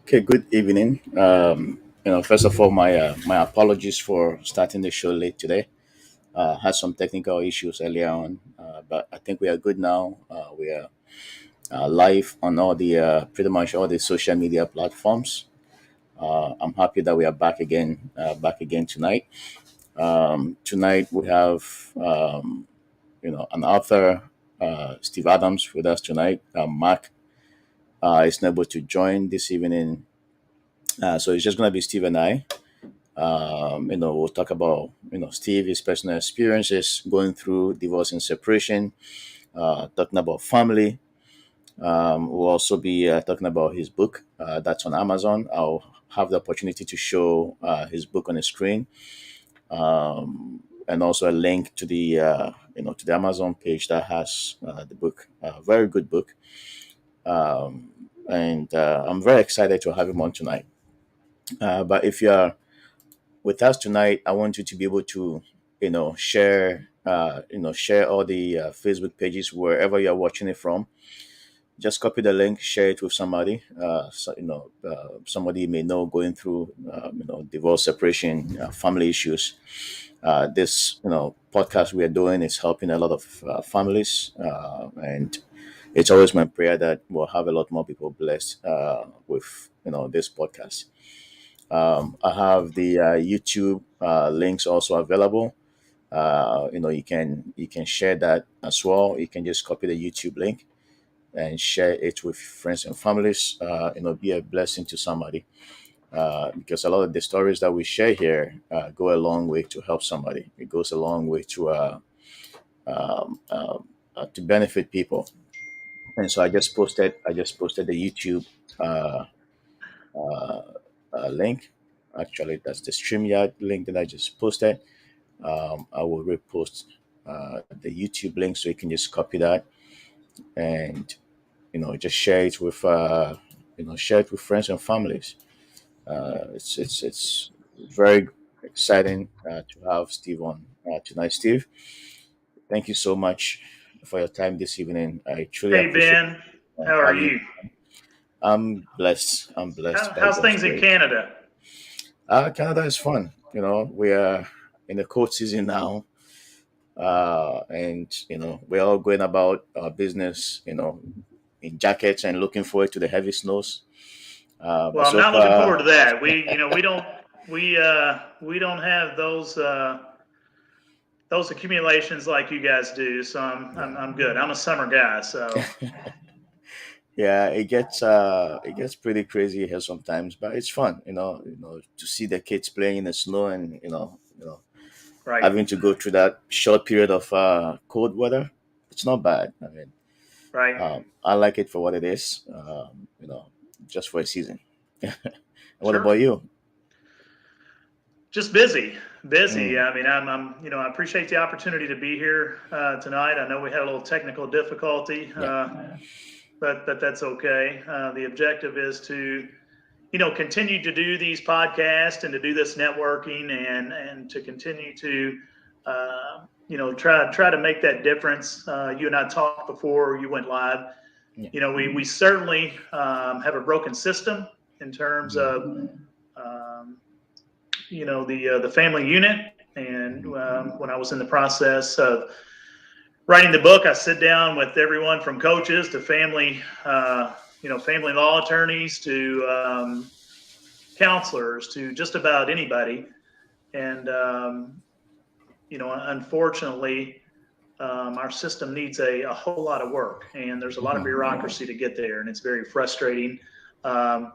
Okay, good evening. First of all, my apologies for starting the show late today. Had some technical issues earlier on, but I think we are good now. We are live on all the pretty much all the social media platforms. I'm happy that we are back again tonight. Tonight we have an author, Steve Adams, with us tonight. Mark is not able to join this evening, so it's just going to be Steve and I. We'll talk about Steve, his personal experiences going through divorce and separation, talking about family. We'll also be talking about his book that's on Amazon. I'll have the opportunity to show his book on the screen, and also a link to the to the Amazon page that has the book. Very good book, and I'm very excited to have him on tonight. But if you're with us tonight, I want you to be able to, share all the Facebook pages wherever you're watching it from. Just copy the link, share it with somebody. Somebody you may know going through, divorce, separation, family issues. This, podcast we are doing is helping a lot of families, and it's always my prayer that we'll have a lot more people blessed with, this podcast. I have the YouTube links also available. You can share that as well. You can just copy the YouTube link and share it with friends and families. Be a blessing to somebody, because a lot of the stories that we share here go a long way to help somebody. It goes a long way to benefit people. And so I just posted the YouTube uh, uh, link. Actually, that's the StreamYard link that I just posted. I will repost the YouTube link so you can just copy that and just share it with friends and families. It's very exciting to have Steve on tonight. Steve, thank you so much for your time this evening. I truly Hey appreciate Ben, how are having you. you? I'm blessed. I'm blessed by How's God's things in grace. Canada? Canada is fun. We are in the cold season now, and we're all going about our business. In jackets and looking forward to the heavy snows. But Well, I'm so not looking far, forward to that. We don't have those accumulations like you guys do. So I'm good. I'm a summer guy. So yeah, it gets pretty crazy here sometimes, but it's fun. To see the kids playing in the snow and right, having to go through that short period of cold weather. It's not bad. I mean, right. I like it for what it is. Just for a season. What Sure. about you? Just busy, busy. Mm, I mean, I appreciate the opportunity to be here tonight. I know we had a little technical difficulty, yeah. but that's okay. The objective is to continue to do these podcasts and to do this networking and to continue to try to make that difference. You and I talked before you went live. Yeah. We certainly have a broken system in terms Mm, of the family unit. And mhm, when I was in the process of writing the book, I sit down with everyone from coaches to family law attorneys to counselors to just about anybody. And, unfortunately, our system needs a whole lot of work, and there's a lot of mhm, bureaucracy to get there, and it's very frustrating. Um,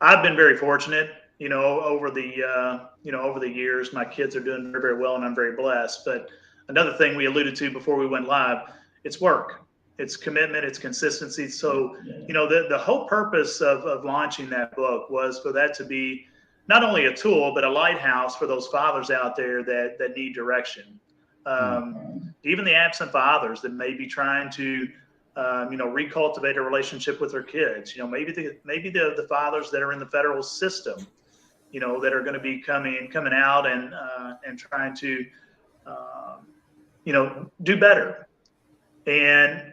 I've been very fortunate, over the years. My kids are doing very, very well, and I'm very blessed. But another thing we alluded to before we went live, it's work, it's commitment, it's consistency. So, the whole purpose of launching that book was for that to be not only a tool, but a lighthouse for those fathers out there that need direction. mm, Even the absent fathers that may be trying to recultivate a relationship with their kids. Maybe the fathers that are in the federal system, that are going to be coming out and trying to do better. And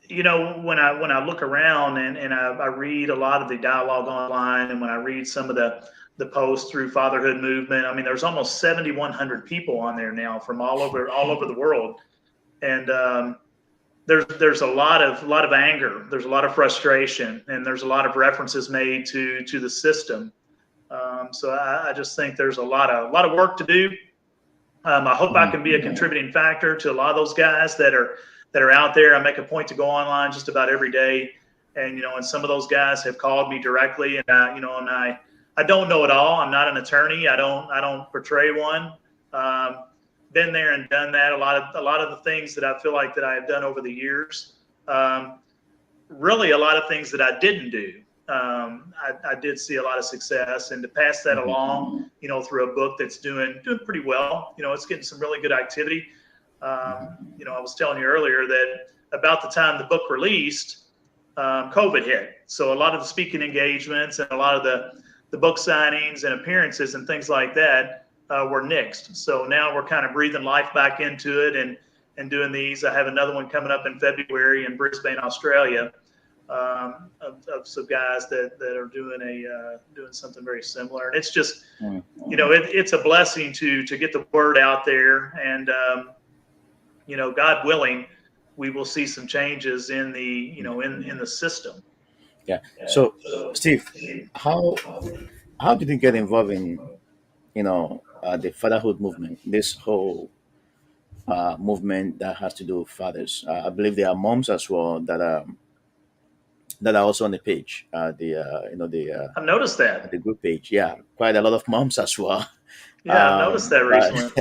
when I look around and I read a lot of the dialogue online, and when I read some of the posts through Fatherhood Movement, I mean, there's almost 7,100 people on there now from all over the world, and there's a lot of anger, there's a lot of frustration, and there's a lot of references made to the system. So I just think there's a lot of work to do. I hope I can be a contributing factor to a lot of those guys that are out there. I make a point to go online just about every day, and some of those guys have called me directly, and I don't know it all. I'm not an attorney. I don't portray one. Been there and done that. A lot of the things that I feel like that I have done over the years. Really, a lot of things that I didn't do. I did see a lot of success, and to pass that along, through a book that's doing pretty well. It's getting some really good activity. I was telling you earlier that about the time the book released, COVID hit. So a lot of the speaking engagements and a lot of the book signings and appearances and things like that were nixed. So now we're kind of breathing life back into it and doing these. I have another one coming up in February in Brisbane, Australia. Of some guys that are doing something very similar, and it's just it's a blessing to get the word out there, and God willing, we will see some changes in the in the system. Yeah. So, Steve, how how did you get involved in the fatherhood movement? This whole movement that has to do with fathers. I believe there are moms as well that are also on the page. I've noticed that. The group page. Yeah, quite a lot of moms as well. Yeah, I've noticed that But recently.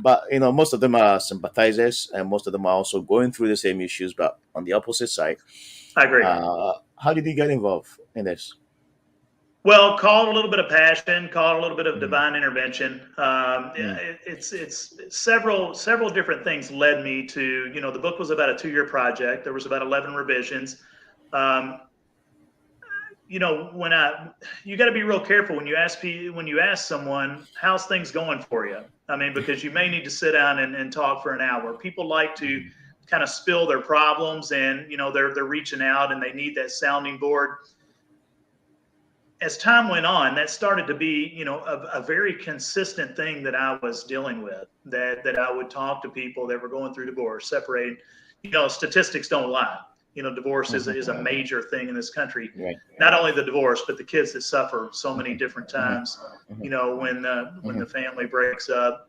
but most of them are sympathizers, and most of them are also going through the same issues, but on the opposite side. I agree. How did you get involved in this? Well, call it a little bit of passion, call it a little bit of Mm, divine intervention. mm, It's several different things led me to, the book was about a 2-year project. There was about 11 revisions. Um, when you got to be real careful when you ask someone how's things going for you. I mean, because you may need to sit down and talk for an hour. People like to mhm, kind of spill their problems, and they're reaching out and they need that sounding board. As time went on, that started to be, a very consistent thing that I was dealing with, that I would talk to people that were going through divorce, separating. Statistics don't lie. Divorce is mhm. a major thing in this country. Right. Not only the divorce, but the kids that suffer so many Mhm, different mhm, times, mhm, when mhm, the family breaks up.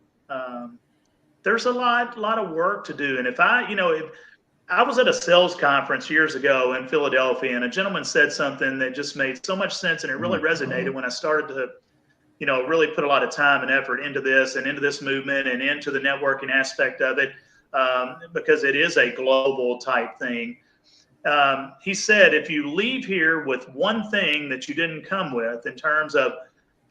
There's a lot of work to do. And if I was at a sales conference years ago in Philadelphia, and a gentleman said something that just made so much sense, and it really mhm, resonated when I started to, really put a lot of time and effort into this and into this movement and into the networking aspect of it, because it is a global type thing. He said, if you leave here with one thing that you didn't come with in terms of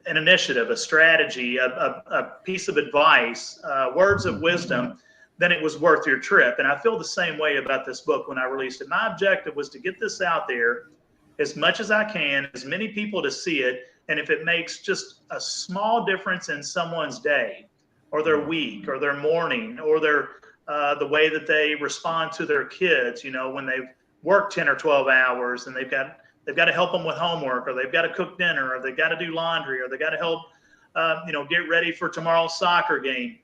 an initiative, a strategy, a piece of advice, words of mhm, wisdom, then it was worth your trip. And I feel the same way about this book when I released it. My objective was to get this out there as much as I can, as many people to see it. And if it makes just a small difference in someone's day or their week or their morning or the way that they respond to their kids, when they've worked 10 or 12 hours and they've got to help them with homework, or they've got to cook dinner, or they've got to do laundry, or they got to help, get ready for tomorrow's soccer game,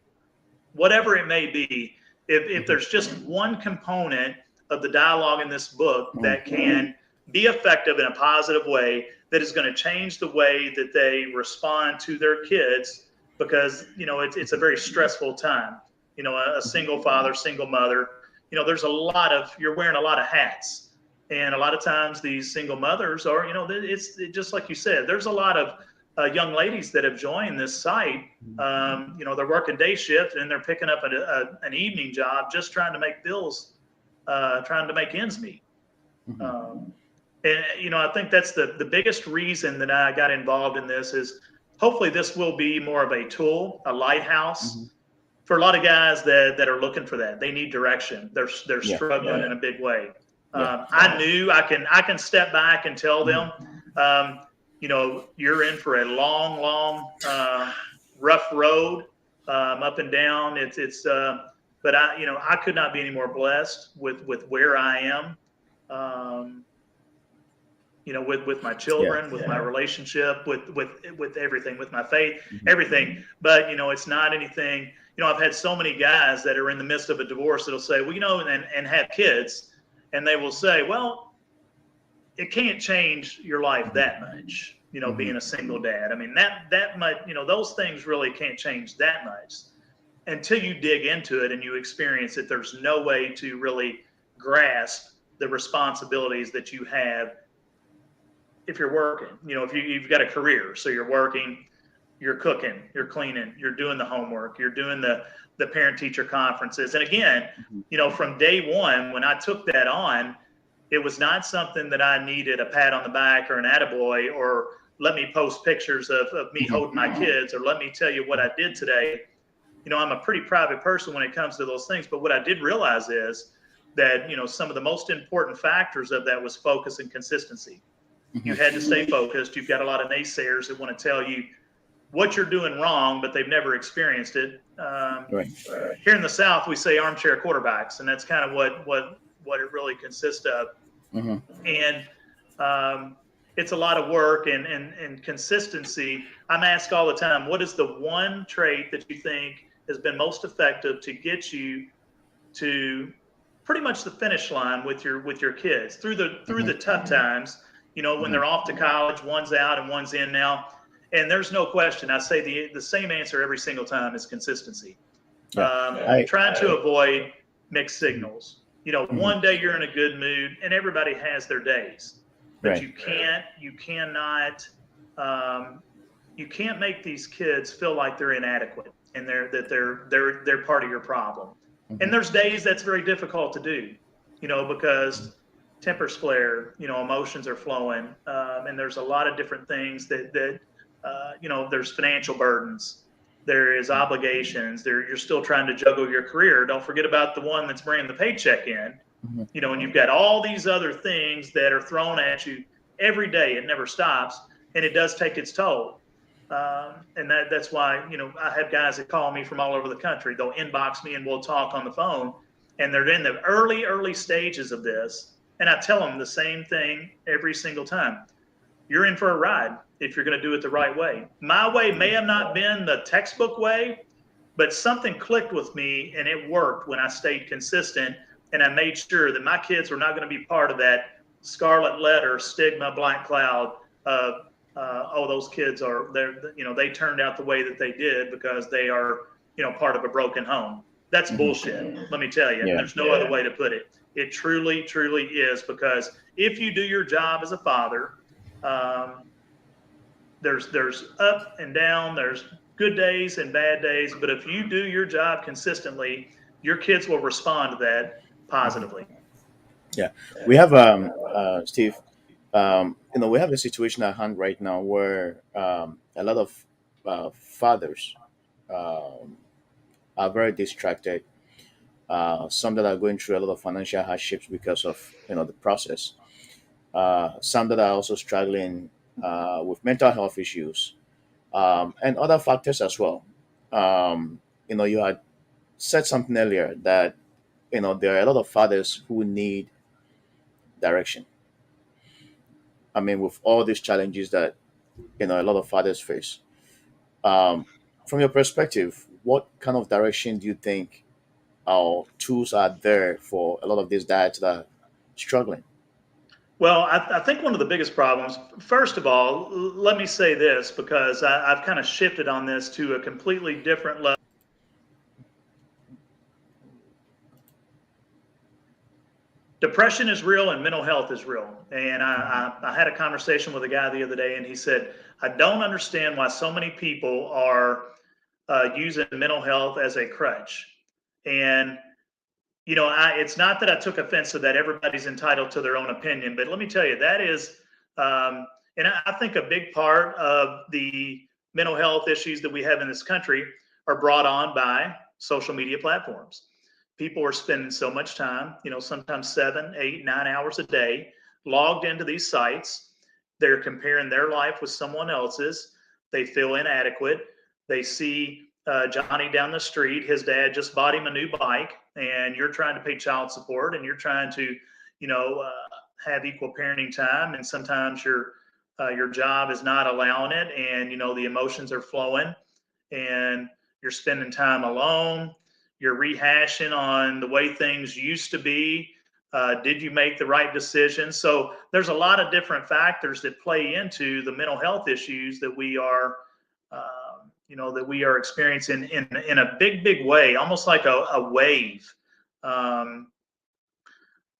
whatever it may be. If mhm, there's just one component of the dialogue in this book mhm, that can be effective in a positive way, that is going to change the way that they respond to their kids, because it's a very stressful time. A single father, single mother. There's you're wearing a lot of hats, and a lot of times these single mothers are, it's just like you said. There's a lot of young ladies that have joined this site. They're working day shift and they're picking up an evening job, just trying to make bills, trying to make ends meet. mhm, Um, and I think that's the biggest reason that I got involved in this is hopefully this will be more of a tool, a lighthouse mhm. for a lot of guys that are looking for that. They need direction. They're Yeah, struggling in a big way. yeah. I knew I can step back and tell them, um, you're in for a long, rough road, up and down. It's But I could not be any more blessed with where I am. Um, with my Yeah. children, with my relationship, with everything, with my faith, Mhm. everything. But it's not anything. I've had so many guys that are in the midst of a divorce that'll say, well, and have kids, and they will say, well, it can't change your life that much. Mhm. Being a single dad. I mean, that much. Those things really can't change that much until you dig into it and you experience it. There's no way to really grasp the responsibilities that you have if you're working. If you've got a career, so you're working, you're cooking, you're cleaning, you're doing the homework, you're doing the parent teacher conferences. And again, Mhm. from day one, when I took that on, it was not something that I needed a pat on the back or an attaboy, or let me post pictures of me Mhm. holding my kids, or let me tell you what I did today. I'm a pretty private person when it comes to those things. But what I did realize is that, some of the most important factors of that was focus and consistency. You Mhm. had to stay focused. You've got a lot of naysayers that want to tell you what you're doing wrong, but they've never experienced it. Right. Here in the South, we say armchair quarterbacks, and that's kind of what it really consists of. Mhm. And it's a lot of work and consistency. I'm asked all the time, what is the one trait that you think has been most effective to get you to pretty much the finish line with your kids through the Mhm. tough times, when Mhm. they're off to college, one's out and one's in now. And there's no question, I say the same answer every single time is consistency. Yeah. I. Trying to avoid mixed Mhm. signals. Mhm. One day you're in a good mood, and everybody has their days, but Right. um, you can't make these kids feel like they're inadequate and they're part of your problem. And Mhm. there's days that's very difficult to do, because tempers flare, emotions are flowing, and there's a lot of different things that there's financial burdens, there is obligations, you're still trying to juggle your career. Don't forget about the one that's bringing the paycheck in, Mhm. and you've got all these other things that are thrown at you every day. It never stops, and it does take its toll. And that's why, I have guys that call me from all over the country. They'll inbox me and we'll talk on the phone, and they're in the early stages of this. And I tell them the same thing every single time. You're in for a ride if you're going to do it the right way. My way may have not been the textbook way, but something clicked with me and it worked when I stayed consistent, and I made sure that my kids were not going to be part of that scarlet letter stigma black cloud of those kids they turned out the way that they did because they are part of a broken home. That's Mhm. bullshit, let me tell you. Yeah. There's no other way to put it. It truly is, because if you do your job as a father, um, there's up and down, there's good days and bad days, but if you do your job consistently, your kids will respond to that Mhm. positively. Yeah. We have Steve. We have a situation at hand right now where a lot of fathers um, are very distracted. Some that are going through a lot of financial hardships because of the process. Some that are also struggling with mental health issues and other factors as well. You had said something earlier that there are a lot of fathers who need direction. I mean, with all these challenges that a lot of fathers face. Um, from your perspective, what kind of direction do you think our tools are there for a lot of these dads that are struggling? Well, I think one of the biggest problems, first of all, let me say this, because I've kind of shifted on this to a completely different level. Depression is real and mental health is real. And I had a conversation with a guy the other day, and he said, I don't understand why so many people are using mental health as a crutch. And it's not that I took offense to that. Everybody's entitled to their own opinion, but let me tell you, that is, and I think a big part of the mental health issues that we have in this country are brought on by social media platforms. People are spending so much time, sometimes 7, 8, 9 hours a day logged into these sites. They're comparing their life with someone else's. They feel inadequate. They see Johnny down the street, his dad just bought him a new bike, and you're trying to pay child support, and you're trying to, have equal parenting time, and sometimes your job is not allowing it, and the emotions are flowing, and you're spending time alone. You're rehashing on the way things used to be. Did you make the right decision? So there's a lot of different factors that play into the mental health issues that we are, that we are experiencing in a big way, almost like a wave.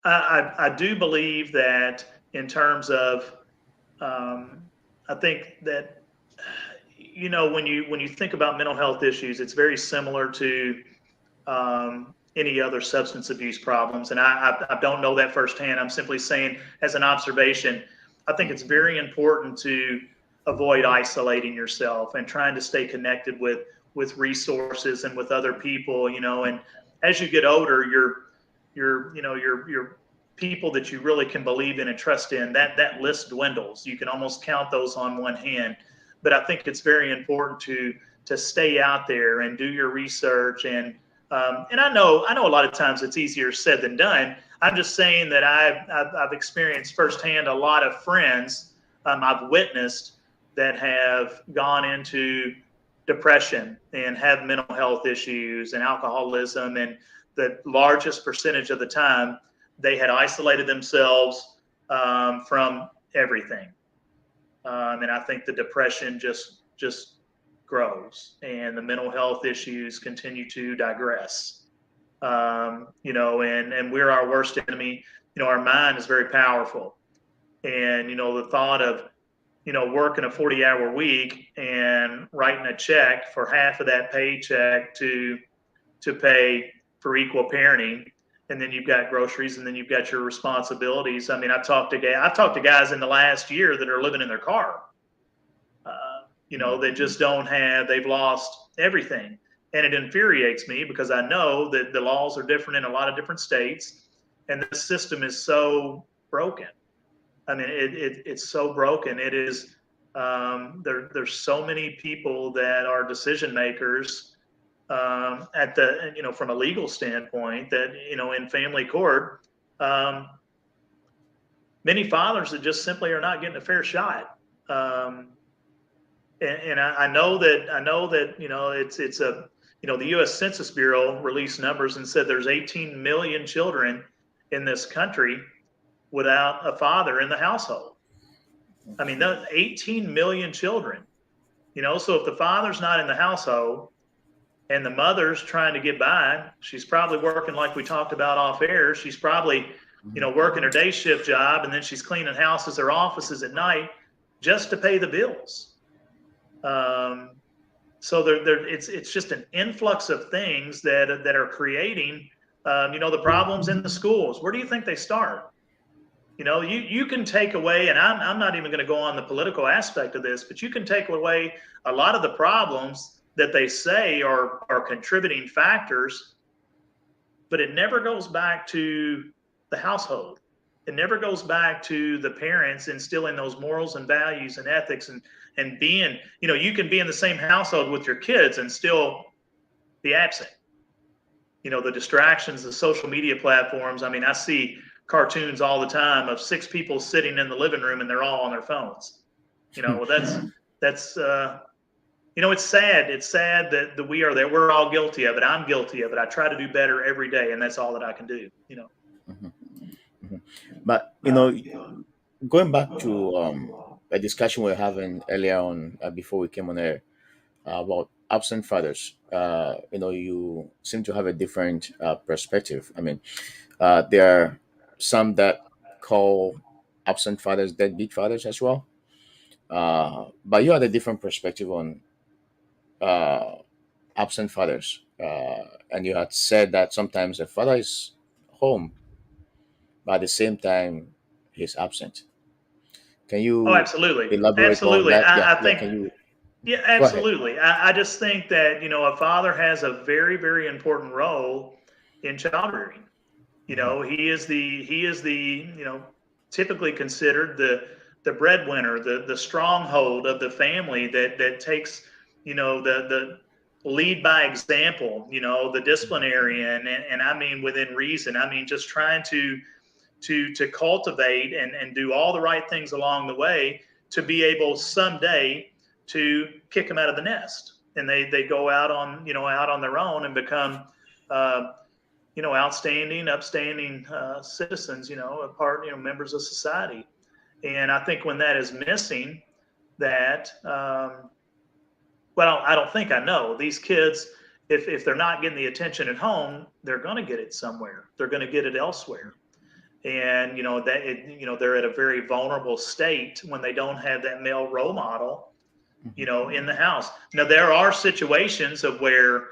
I do believe that in terms of, I think that, when you think about mental health issues, it's very similar to any other substance abuse problems. And I don't know that firsthand. I'm simply saying, as an observation, I think it's very important to avoid isolating yourself and trying to stay connected with resources and with other people. And as you get older, your people that you really can believe in and trust in, that list dwindles. You can almost count those on one hand. But I think it's very important to stay out there and do your research. And I know a lot of times it's easier said than done. I'm just saying that I've experienced firsthand a lot of friends I've witnessed that have gone into depression and have mental health issues and alcoholism, and the largest percentage of the time they had isolated themselves from everything. And I think the depression just grows, and the mental health issues continue to digress. And we're our worst enemy. Our mind is very powerful, and the thought of working a 40-hour week and writing a check for half of that paycheck to pay for equal parenting, and then you've got groceries, and then you've got your responsibilities. I mean, I've talked to guys in the last year that are living in their car. They just don't have, they've lost everything. And it infuriates me because I know that the laws are different in a lot of different states, and the system is so broken. I mean, it's so broken. It is, there's so many people that are decision makers at the, from a legal standpoint, that, in family court, many fathers that just simply are not getting a fair shot. And I know that it's a, the U.S. Census Bureau released numbers and said there's 18 million children in this country without a father in the household. I mean, 18 million children, so if the father's not in the household and the mother's trying to get by, she's probably working, like we talked about off air. She's probably, working her day shift job, and then she's cleaning houses or offices at night just to pay the bills. So it's just an influx of things that are creating, the problems in the schools. Where do you think they start? You can take away, and I'm not even going to go on the political aspect of this, but you can take away a lot of the problems that they say are contributing factors, but it never goes back to the household. It never goes back to the parents instilling those morals and values and ethics, and being, you can be in the same household with your kids and still be absent. The distractions, the social media platforms. I mean, I see cartoons all the time of 6 people sitting in the living room and they're all on their phones. Well, that's it's sad. It's sad that we are there. We're all guilty of it. I'm guilty of it. I try to do better every day, and that's all that I can do. Mhm. Mhm. But going back to a discussion we were having earlier on before we came on air about absent fathers. You seem to have a different perspective. I mean, there are some that call absent fathers deadbeat fathers as well. But you had a different perspective on uh, absent fathers, and you had said that sometimes a father is home, but at the same time he's absent. Can Oh, you absolutely. elaborate more on Absolutely. that? Yeah, I yeah. think, Can you yeah, go ahead? absolutely. I just think that, a father has a very, very important role in child rearing. Mhm. He is the typically considered the breadwinner, the stronghold of the family that takes, the lead by example, the disciplinarian, and I mean within reason. I mean just trying to cultivate and do all the right things along the way to be able someday to kick them out of the nest, and they go out on out on their own and become outstanding, upstanding citizens, members of society. And I think when that is missing, that well, I don't think, I know these kids, if they're not getting the attention at home, they're going to get it somewhere. They're going to get it elsewhere. And they're at a very vulnerable state when they don't have that male role model, in the house. Now there are situations of where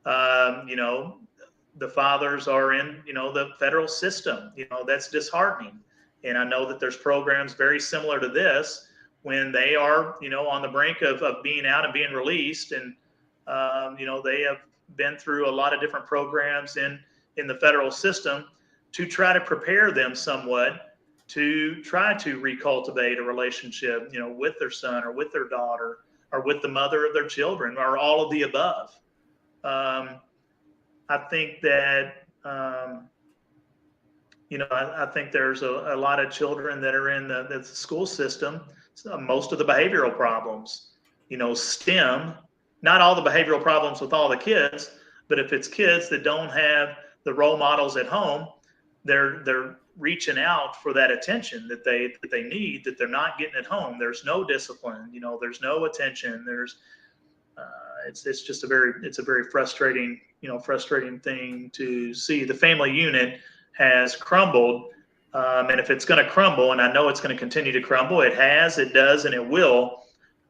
the fathers are in the federal system. That's disheartening. And I know that there's programs very similar to this when they are on the brink of being out and being released, and they have been through a lot of different programs in the federal system to try to prepare them somewhat to try to recultivate a relationship, with their son or with their daughter or with the mother of their children or all of the above. I think that, I think there's a lot of children that are in the school system. So most of the behavioral problems, stem, not all the behavioral problems with all the kids, but if it's kids that don't have the role models at home, they're reaching out for that attention that they need, that they're not getting at home. There's no discipline, there's no attention. It's just a very frustrating, frustrating thing to see. The family unit has crumbled. And if it's going to crumble, and I know it's going to continue to crumble, it has, it does, and it will.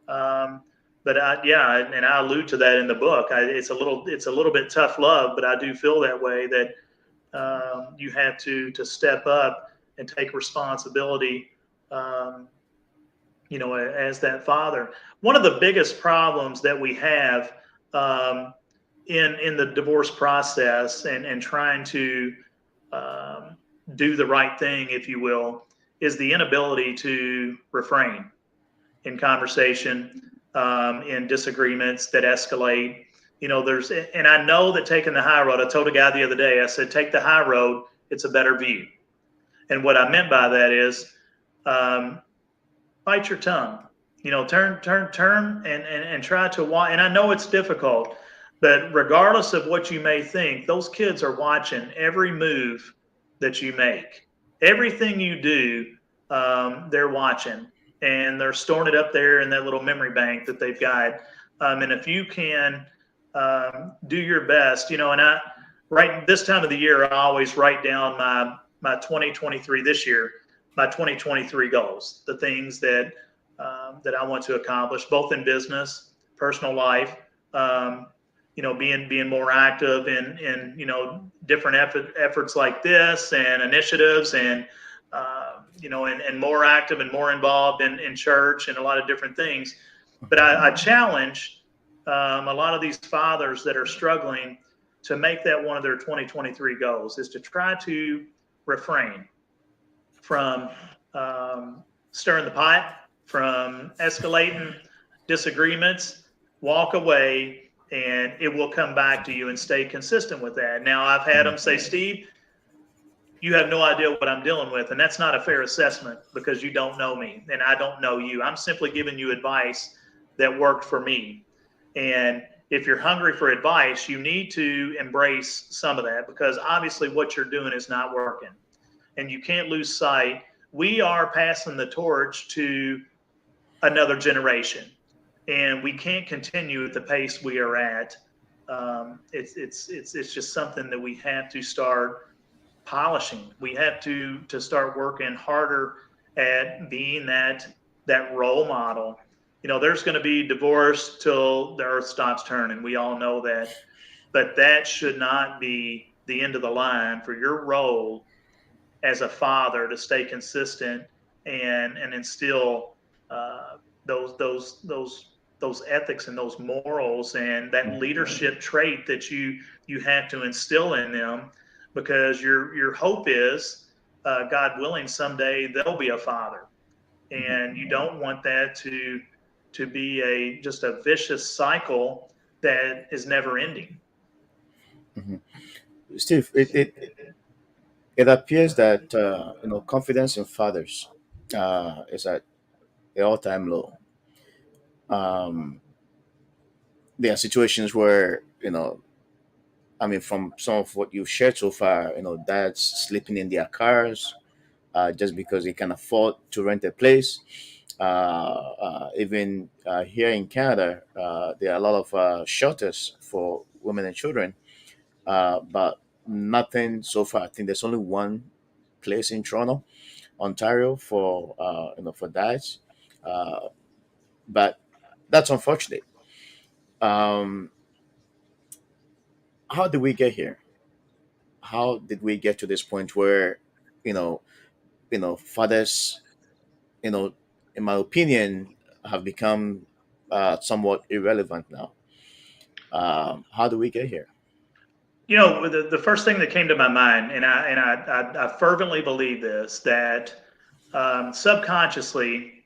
But I allude to that in the book. It's a little bit tough love, but I do feel that way, that you have to step up and take responsibility, as that father. One of the biggest problems that we have in the divorce process and trying to do the right thing, if you will, is the inability to refrain in conversation, in disagreements that escalate. And I know that taking the high road, I told a guy the other day, I said, take the high road, it's a better view. And what I meant by that is, bite your tongue, turn and try to watch. And I know it's difficult, but regardless of what you may think, those kids are watching every move that you make, everything you do. They're watching, and they're storing it up there in that little memory bank that they've got. And if you can do your best, and I, right this time of the year, I always write down my 2023 this year, my 2023 goals, the things that I want to accomplish, both in business, personal life, being more active in different efforts like this and initiatives, and and more active and more involved in church and a lot of different things. But I challenge a lot of these fathers that are struggling to make that one of their 2023 goals, is to try to refrain from stirring the pot, from escalating disagreements. Walk away, and it will come back to you, and stay consistent with that. Now, I've had them say, Steve, you have no idea what I'm dealing with. And that's not a fair assessment, because you don't know me and I don't know you. I'm simply giving you advice that worked for me. And if you're hungry for advice, you need to embrace some of that, because obviously what you're doing is not working, and you can't lose sight. We are passing the torch to another generation, and we can't continue at the pace we are at. It's just something that we have to start polishing. We have to start working harder at being that role model. There's going to be divorce till the earth stops turning. We all know that, but that should not be the end of the line for your role as a father, to stay consistent and instill those ethics and those morals and that leadership trait that you have to instill in them, because your hope is, God willing, someday they'll be a father, and you don't want that to be just a vicious cycle that is never ending. Mhm. Steve, it appears that confidence in fathers is at an all-time low. Um, there are situations where I mean, from some of what you've shared so far, dads sleeping in their cars just because they can afford to rent a place. Even here in Canada, there are a lot of shelters for women and children, but nothing so far. I think there's only one place in Toronto, Ontario, for for dads, uh, but that's unfortunate. Um, how did we get here? How did we get to this point where you know fathers, you know, in my opinion, have become somewhat irrelevant now. How do we get here? The first thing that came to my mind, and I fervently believe this, that subconsciously,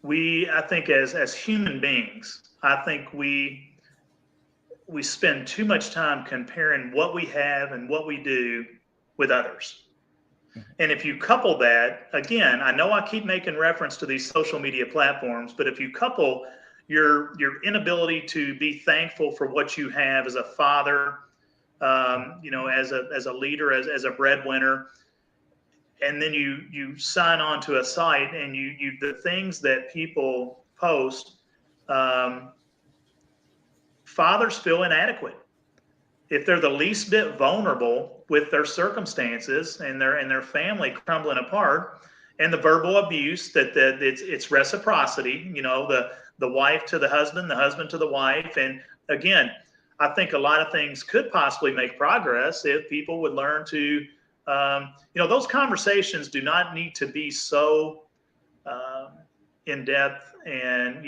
I think as human beings, I think we spend too much time comparing what we have and what we do with others. And if you couple that, again, I know I keep making reference to these social media platforms, but if you couple your inability to be thankful for what you have as a father, as a leader, as a breadwinner, and then you sign on to a site and you the things that people post, um, fathers feel inadequate if they're the least bit vulnerable with their circumstances and their family crumbling apart, and the verbal abuse that it's reciprocity, the wife to the husband to the wife. And again, I think a lot of things could possibly make progress if people would learn to those conversations do not need to be so um, in depth, and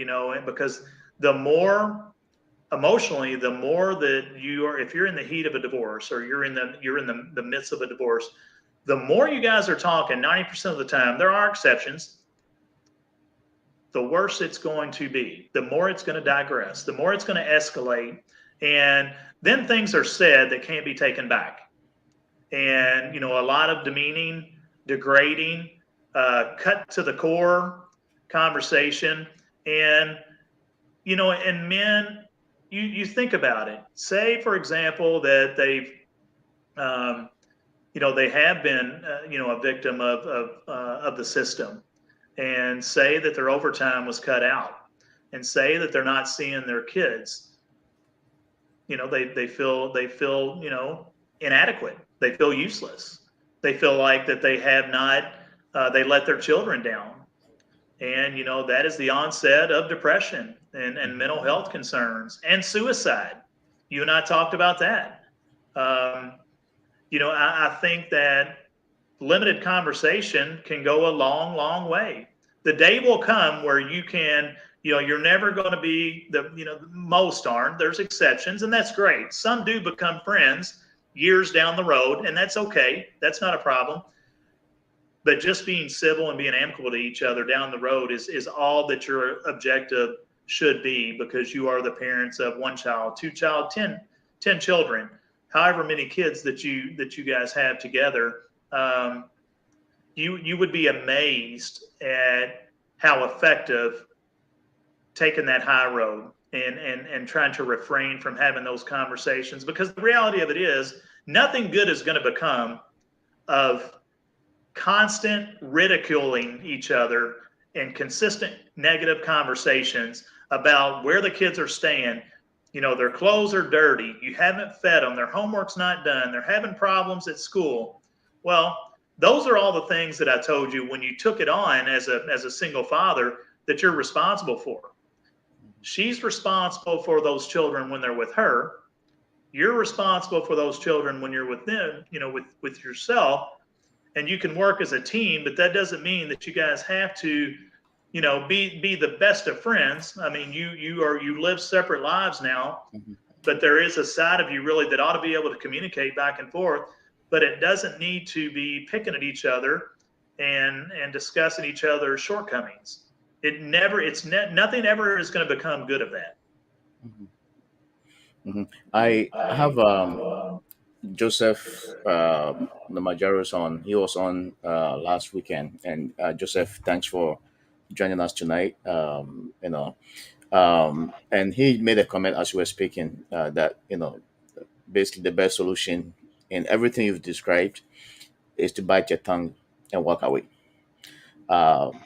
because the more emotionally, the more that if you're in the heat of a divorce, or you're in the midst of a divorce, the more you guys are talking, 90% of the time, there are exceptions, the worse it's going to be, the more it's going to digress, the more it's going to escalate. And then things are said that can't be taken back. And, a lot of demeaning, degrading, cut to the core conversation. And and men, you think about it. Say, for example, that um, they have been, a victim of the system, and say that their overtime was cut out, and say that they're not seeing their kids. They feel inadequate. They feel useless. They feel like that they have not. They let their children down. And that is the onset of depression and mental health concerns and suicide. You and I talked about that. um, I think that limited conversation can go a long, long way. The day will come where you can, you're never going to be most aren't. There's exceptions, and that's great. Some do become friends years down the road, and that's okay. That's not a problem. But just being civil and being amicable to each other down the road is all that your objective should be, because you are the parents of one child, two child, 10 children, however many kids that you guys have together. um, you would be amazed at how effective taking that high road and trying to refrain from having those conversations, because the reality of it is nothing good is going to become of constant ridiculing each other and consistent negative conversations about where the kids are staying. Their clothes are dirty, you haven't fed them, their homework's not done, they're having problems at school. Well, those are all the things that I told you when you took it on as a single father that you're responsible for. She's responsible for those children when they're with her. You're responsible for those children when you're with them, with yourself. And you can work as a team, but that doesn't mean that you guys have to, be the best of friends. I mean, you live separate lives now, Mhm. but there is a side of you really that ought to be able to communicate back and forth. But it doesn't need to be picking at each other and discussing each other's shortcomings. Nothing ever is going to become good of that. Mhm. hmm I have Joseph Namajaros on. He was on last weekend, and Joseph, thanks for joining us tonight. And he made a comment as we were speaking that basically the best solution in everything you've described is to bite your tongue and walk away. Um,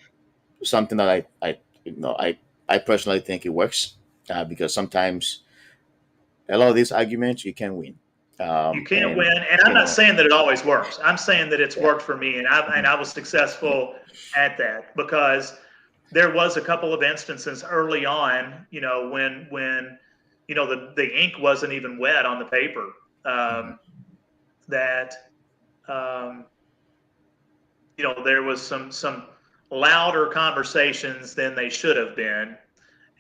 Something that I personally think it works because sometimes a lot of these arguments you can win, You can't and win, and I'm you not know, saying that it always works. I'm saying that it's yeah, worked for me, and I was successful at that because there was a couple of instances early on, when the ink wasn't even wet on the paper, mhm, um, that um, there was some louder conversations than they should have been,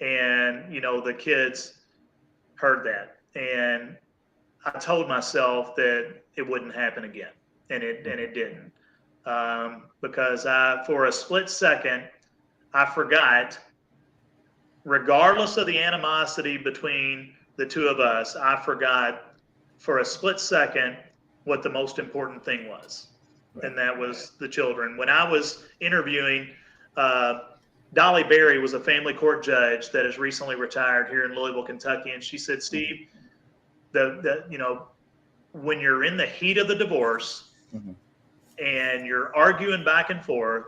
and the kids heard that, and I told myself that it wouldn't happen again, and it didn't, because for a split second, I forgot, regardless of the animosity between the two of us, I forgot for a split second what the most important thing was, right, and that was the children. When I was interviewing, uh, Dolly Berry was a family court judge that has recently retired here in Louisville, Kentucky, and she said, hmm "Steve, when you're in the heat of the divorce hmm and you're arguing back and forth,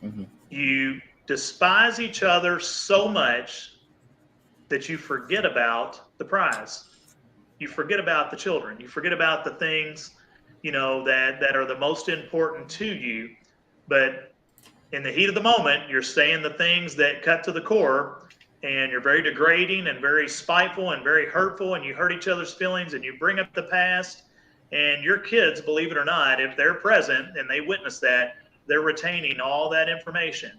hmm you despise each other so much that you forget about the prize. You forget about the children. You forget about the things, that are the most important to you. But in the heat of the moment, you're saying the things that cut to the core, and you're very degrading and very spiteful and very hurtful, and you hurt each other's feelings, and you bring up the past. And your kids, believe it or not, if they're present and they witness that, they're retaining all that information.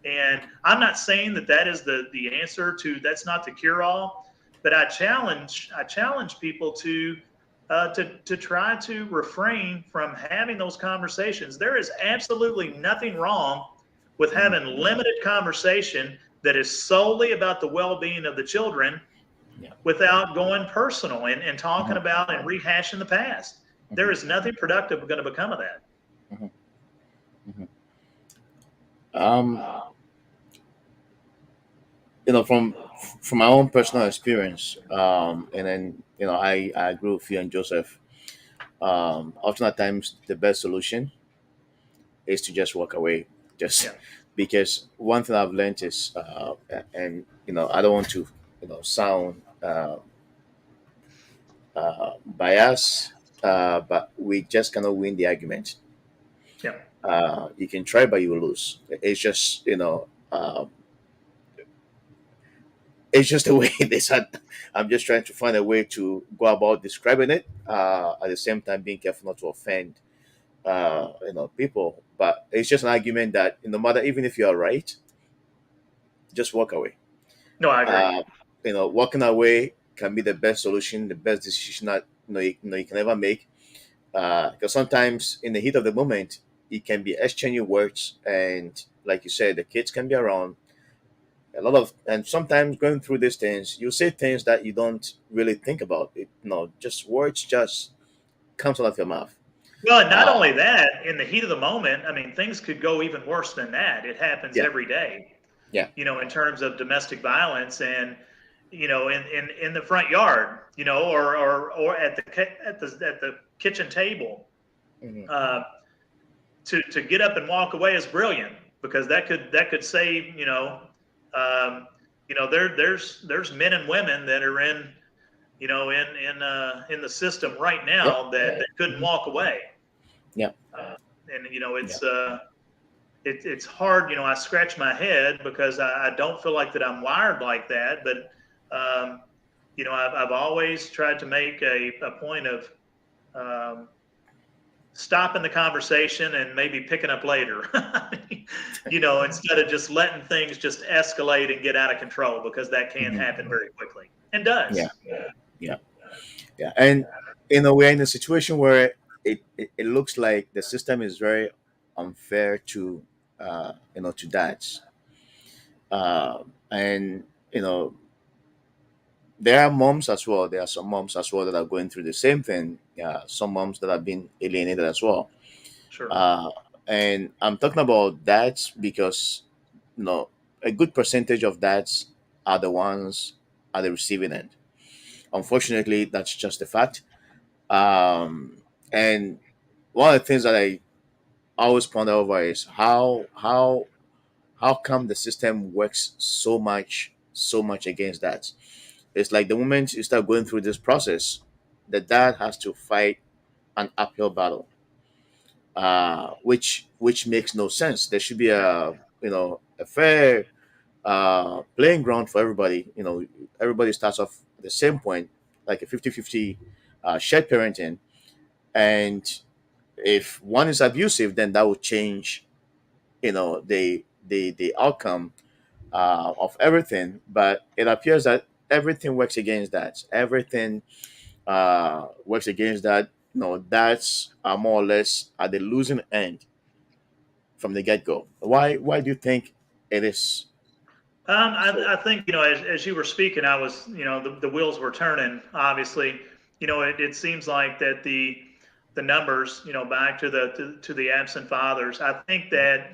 And I'm not saying that that is the answer to, that's not the cure all, but I challenge people to try to refrain from having those conversations. There is absolutely nothing wrong with hmm having limited conversation that is solely about the well-being of the children yeah, without going personal and talking hmm about and rehashing the past. There hmm is nothing productive going to become of that. hmm hmm Um, from my own personal experience, and then I agree with you and Joseph. Often at times the best solution is to just walk away, just Yeah. because one thing I've learned is, and I don't want to sound biased, but we just cannot win the argument. Yeah. You can try, but you will lose. It's just it's just the way it is. I'm just trying to find a way to go about describing it. At the same time, being careful not to offend people. But it's just an argument that no matter, even if you are right, just walk away. No, I agree. uh, Walking away can be the best solution, the best decision that you can ever make. Because sometimes in the heat of the moment, it can be exchanging words, and like you said, the kids can be around a lot of, and sometimes going through these things, you say things that you don't really think about. It, just words just comes out of your mouth. Well, and not Uh, only that, in the heat of the moment, I mean, things could go even worse than that. It happens yeah, every day, yeah, in terms of domestic violence, and in the front yard, or at the kitchen table. hmm Uh, to get up and walk away is brilliant, because that could save, there's men and women that are in the system right yep, now that couldn't hmm walk away. yeah, And yeah, it's hard. I scratch my head because I don't feel like that I'm wired like that. But I've always tried to make a point of um, stopping the conversation and maybe picking up later. Instead of just letting things just escalate and get out of control, because that can hmm happen very quickly and yeah, does. yeah, yeah. And we're in a situation where it looks like the system is very unfair to to dads, and you know there are moms as well. There are some moms as well that are going through the same thing. Some moms that have been alienated as well. Sure. Uh, and I'm talking about dads because, you know, a good percentage of dads are the ones at the receiving end. Unfortunately, that's just a fact. And one of the things that I always ponder over is how come the system works so much against that. It's like the moment you start going through this process, the dad has to fight an uphill battle, which makes no sense. There should be a fair playing ground for everybody. Everybody starts off at the same point, like a 50-50 shared parenting. And if one is abusive, then that will change, the outcome of everything. But it appears that everything works against that. Everything works against that. That's more or less at the losing end from the get go. Why do you think it is so? I think, as you were speaking, I was, the wheels were turning, obviously. It seems like that the numbers, back to the absent fathers, I think that,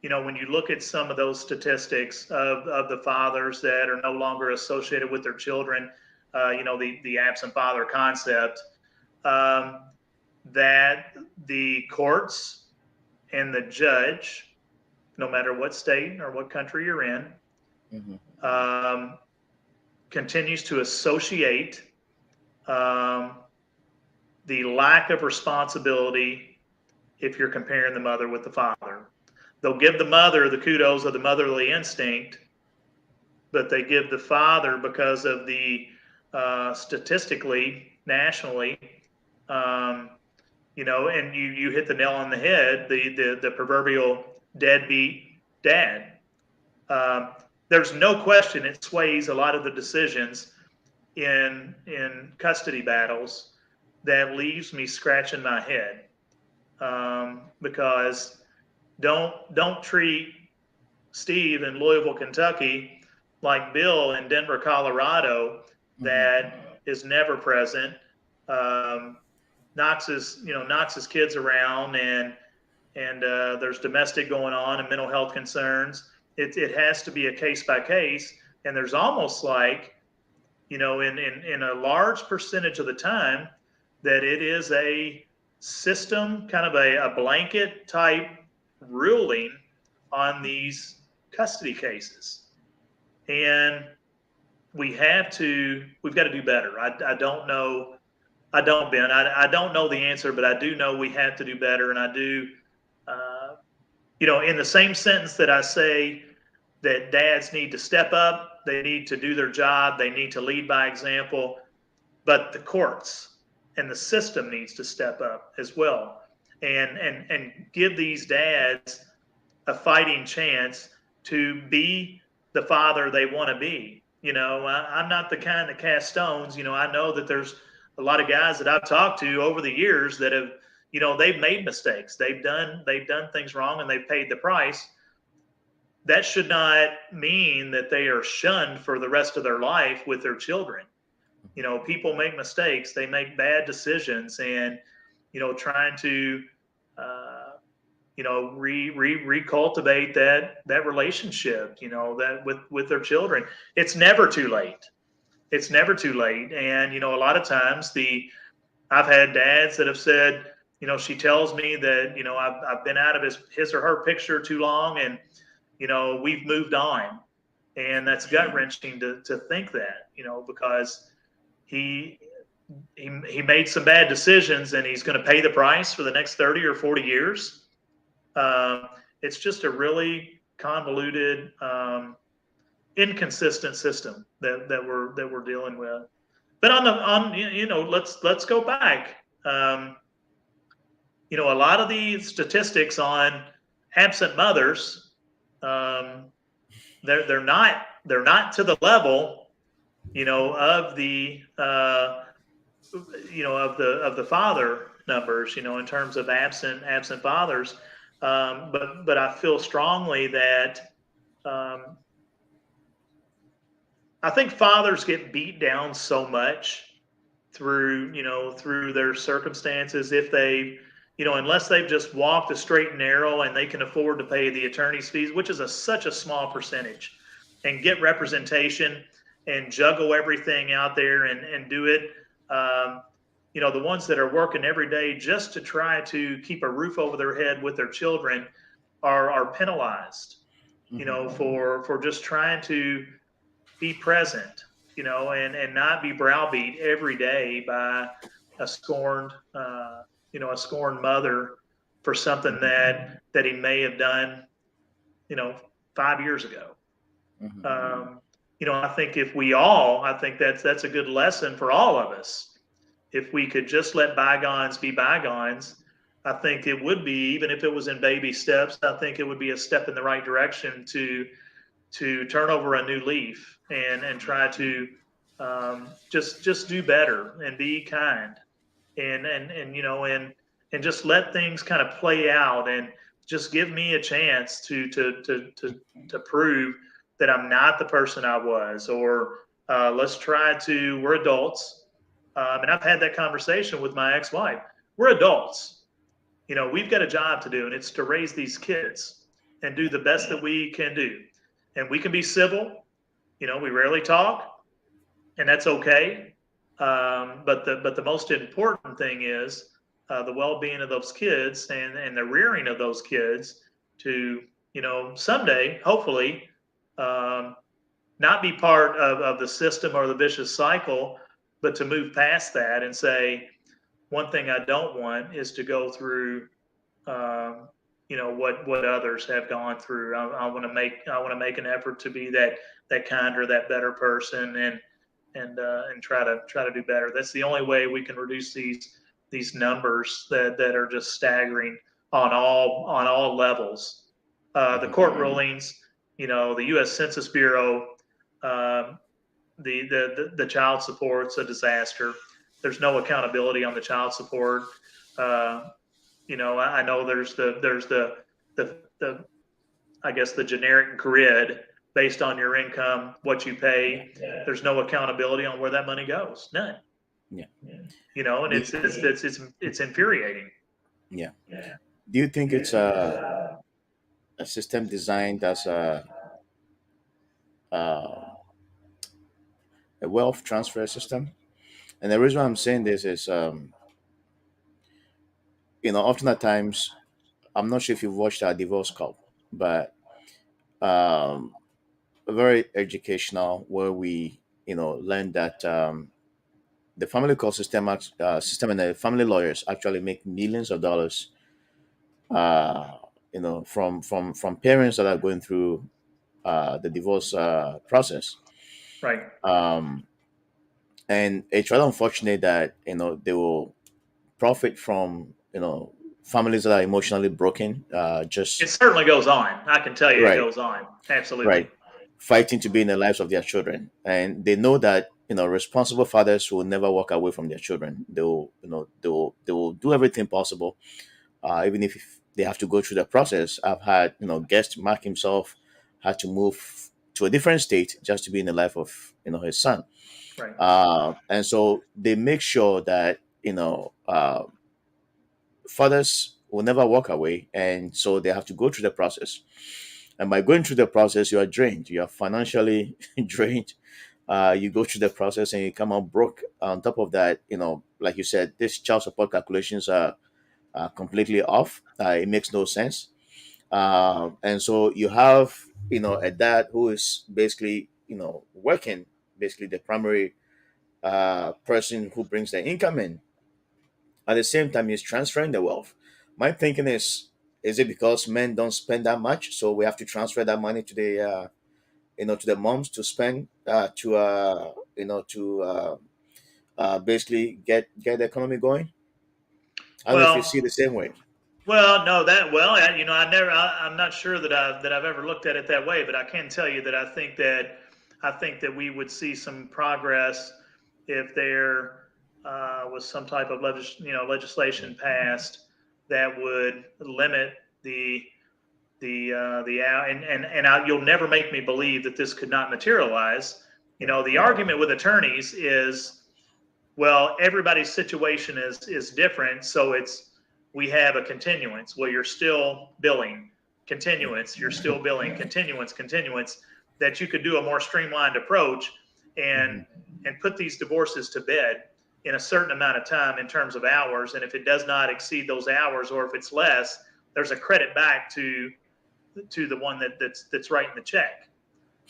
when you look at some of those statistics of the fathers that are no longer associated with their children, the absent father concept, um, that the courts and the judge, no matter what state or what country you're in, Mhm. um, continues to associate um, the lack of responsibility if you're comparing the mother with the father. They'll give the mother the kudos of the motherly instinct, but they give the father because of the statistically, nationally, um, and you hit the nail on the head, the proverbial deadbeat dad. Um, there's no question it sways a lot of the decisions in custody battles that leaves me scratching my head, because don't treat Steve in Louisville, Kentucky, like Bill in Denver, Colorado, Mhm. that is never present, um, knocks his kids around, and there's domestic going on and mental health concerns. It has to be a case by case, and there's almost like, in a large percentage of the time, that it is a system, kind of a blanket type ruling on these custody cases. And we've got to do better. I don't know. I don't, Ben. I don't know the answer, but I do know we have to do better. And I do, uh, in the same sentence that I say that dads need to step up, they need to do their job, they need to lead by example, but the courts and the system needs to step up as well, and give these dads a fighting chance to be the father they want to be. I'm not the kind that casts stones. I know that there's a lot of guys that I've talked to over the years that have, they've made mistakes, they've done things wrong, and they've paid the price. That should not mean that they are shunned for the rest of their life with their children. People make mistakes, they make bad decisions, and trying to recultivate that relationship, that with their children. It's never too late. It's never too late. And a lot of times I've had dads that have said, she tells me that, I've been out of his or her picture too long, and we've moved on. And that's gut wrenching to think that, because he he made some bad decisions, and he's going to pay the price for the next 30 or 40 years. Um, it's just a really convoluted, inconsistent system that we're dealing with. But let's go back. A lot of the statistics on absent mothers, um, they're not to the level, of the father numbers, in terms of absent fathers. But I feel strongly that, um, I think fathers get beat down so much through, through their circumstances. If they, unless they've just walked the straight and narrow and they can afford to pay the attorney's fees, which is such a small percentage, and get representation and juggle everything out there and do it. Um, the ones that are working every day just to try to keep a roof over their head with their children are penalized, for just trying to be present, and not be browbeat every day by a scorned, a scorned mother for something that he may have done, 5 years ago. I think I think that's a good lesson for all of us. If we could just let bygones be bygones, I think it would be, even if it was in baby steps, I think it would be a step in the right direction to turn over a new leaf and try to just do better and be kind and just let things kind of play out and just give me a chance to prove that I'm not the person I was, or we're adults. And I've had that conversation with my ex-wife. We're adults. We've got a job to do, and it's to raise these kids and do the best that we can do. And we can be civil. We rarely talk, and that's okay. But the most important thing is the well-being of those kids and the rearing of those kids to, someday, hopefully, um, not be part of the system or the vicious cycle, but to move past that and say, one thing I don't want is to go through, what others have gone through. I want to make an effort to be that kinder, that better person, and try to do better. That's the only way we can reduce these numbers that are just staggering on all levels. The court rulings, the U.S. Census Bureau, um, the child support's a disaster. There's no accountability on the child support. Uh, I know there's the I guess the generic grid based on your income, what you pay. There's no accountability on where that money goes. None. Yeah. And Do, it's infuriating. yeah. Do you think it's a system designed as uh, a wealth transfer system? And the reason why I'm saying this is, often at times, I'm not sure if you've watched our divorce call, but um, very educational, where we, learn that the family court system and the family lawyers actually make millions of dollars, uh, from parents that are going through the divorce process. Right. Um, and it's rather unfortunate that they will profit from families that are emotionally broken, It just certainly goes on. I can tell you it right, goes on. Absolutely. right, fighting to be in the lives of their children, and they know that responsible fathers will never walk away from their children. They will do everything possible, even if they have to go through the process. I've had guest Mark himself had to move to a different state just to be in the life of his son, Right. and so they make sure that fathers will never walk away, and so they have to go through the process. And by going through the process, you are drained. You are financially drained. You go through the process and you come out broke. On top of that, like you said, these child support calculations are completely off. It makes no sense. And so you have, a dad who is basically, working, basically the primary person who brings the income in. At the same time, he's transferring the wealth. My thinking is it because men don't spend that much, so we have to transfer that money to the moms to spend to basically get the economy going. I don't know if you Well, see it the same way. no, I'm not sure that I've ever looked at it that way, but I can tell you that I think that we would see some progress if there was some type of legislation passed that would limit the you'll never make me believe that this could not materialize. The argument with attorneys is, well, everybody's situation is different, so we have a continuance. Well, you're still billing continuance, you're still billing continuance, that you could do a more streamlined approach and put these divorces to bed in a certain amount of time in terms of hours. And if it does not exceed those hours, or if it's less, there's a credit back to the one that's writing the check.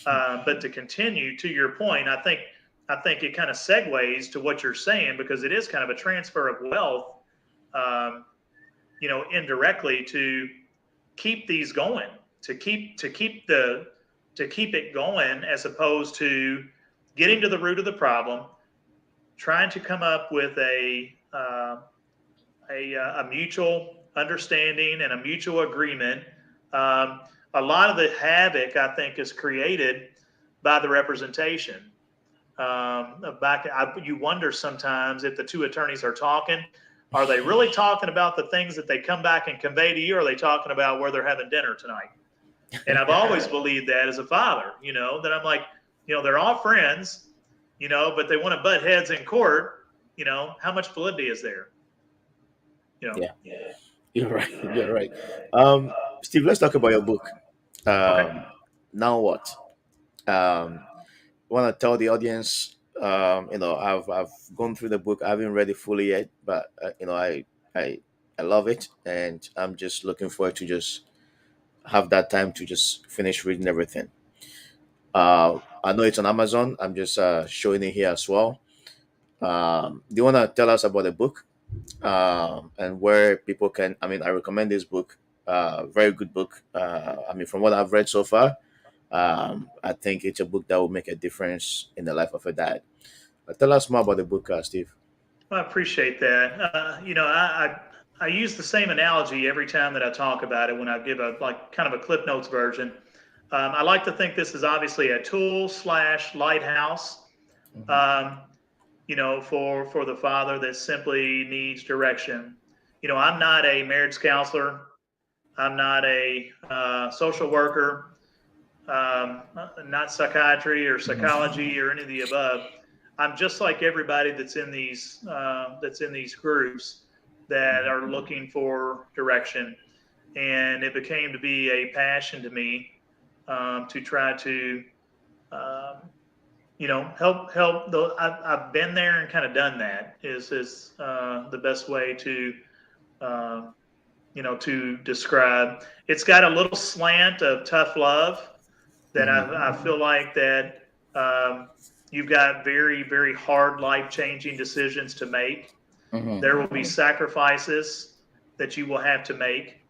But to continue to your point, I think it kind of segues to what you're saying, because it is kind of a transfer of wealth, indirectly, to keep these going, to keep it going, as opposed to getting to the root of the problem, trying to come up with a mutual understanding and a mutual agreement. A lot of the havoc, I think, is created by the representation. You wonder sometimes, if the two attorneys are talking, are they really talking about the things that they come back and convey to you, or are they talking about where they're having dinner tonight? And I've always believed that as a father, that I'm like, they're all friends, but they want to butt heads in court. How much validity is there? Yeah, you're right. You're right. Steve, let's talk about your book. Okay. Now what? Want to tell the audience, I've gone through the book. I haven't read it fully yet, but I I love it, and I'm just looking forward to just have that time to just finish reading everything. I know it's on Amazon. I'm just showing it here as well. Do you want to tell us about the book, and where people can? I mean, I recommend this book. Very good book. I mean, from what I've read so far, I think it's a book that will make a difference in the life of a dad. Tell us more about the book, Steve. Well, I appreciate that. I use the same analogy every time that I talk about it, when I give a kind of a Cliff Notes version. I like to think this is obviously a tool slash lighthouse, Mhm. um, for the father that simply needs direction. I'm not a marriage counselor. I'm not a social worker, not psychiatry or Mhm. psychology or any of the above. I'm just like everybody that's in these groups that Mhm. are looking for direction. And it became to be a passion to me, to try to um, help. Though I've been there and kind of done that. Is the best way to uh, to describe. It's got a little slant of tough love, that I feel like that, you've got very, very hard life changing decisions to make. There will Mhm. be sacrifices that you will have to make,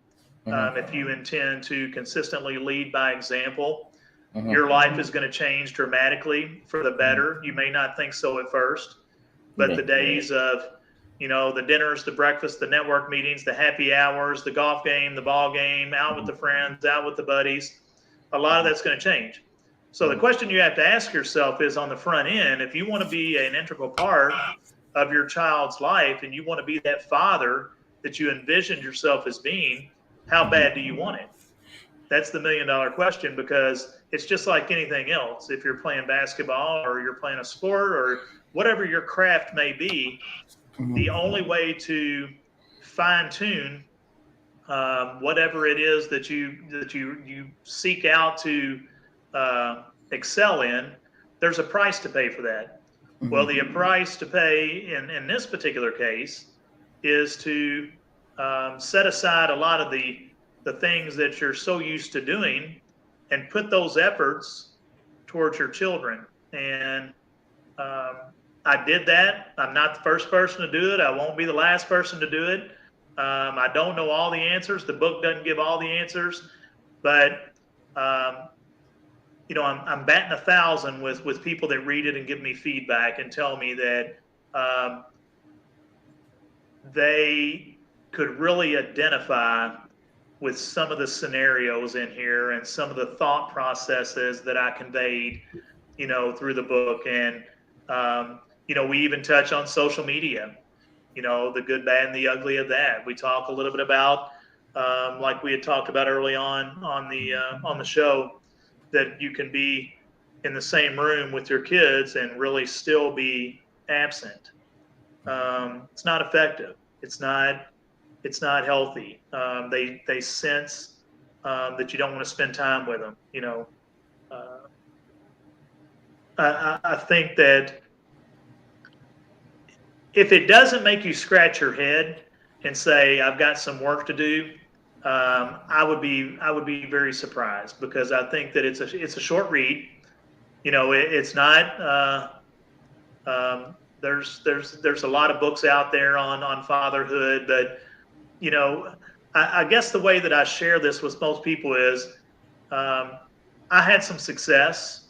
Mhm. if you intend to consistently lead by example. Mhm. Your life is going to change dramatically for the Mhm. better. You may not think so at first, but Yeah. the days of, the dinners, the breakfast, the network meetings, the happy hours, the golf game, the ball game, out with the friends, out with the buddies, a lot of that's going to change. So the Mhm. question you have to ask yourself is, on the front end, if you want to be an integral part of your child's life, and you want to be that father that you envisioned yourself as being, how bad do you want it? That's the $1 million question, because it's just like anything else. If you're playing basketball, or you're playing a sport, or whatever your craft may be, the Mhm. only way to fine tune, whatever it is that you seek out to excel in, there's a price to pay for that. Well, the Mhm. price to pay in this particular case is to set aside a lot of the things that you're so used to doing, and put those efforts towards your children. And um, I did that. I'm not the first person to do it. I won't be the last person to do it. I don't know all the answers. The book doesn't give all the answers, but um, I'm batting 1,000 with people that read it and give me feedback and tell me that um, they could really identify with some of the scenarios in here, and some of the thought processes that I conveyed, through the book. And we even touch on social media, the good, bad, and the ugly of that. We talk a little bit about, like we had talked about early on the show, that you can be in the same room with your kids and really still be absent. It's not effective. It's not healthy. They sense that you don't want to spend time with them. Uh, I think that if it doesn't make you scratch your head and say, "I've got some work to do," I would be very surprised, because I think that it's a short read. It's not. There's a lot of books out there on fatherhood, but you know, I guess the way that I share this with most people is, um, I had some success,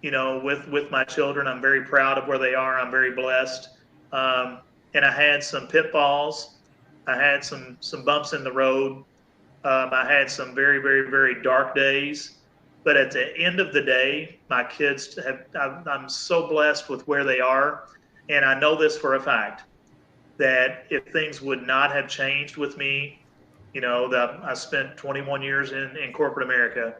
with my children. I'm very proud of where they are. I'm very blessed. Um, and I had some pitfalls. I had some bumps in the road. I had some very, very, very dark days. But at the end of the day, my kids I'm so blessed with where they are. And I know this for a fact, that if things would not have changed with me, that I spent 21 years in corporate America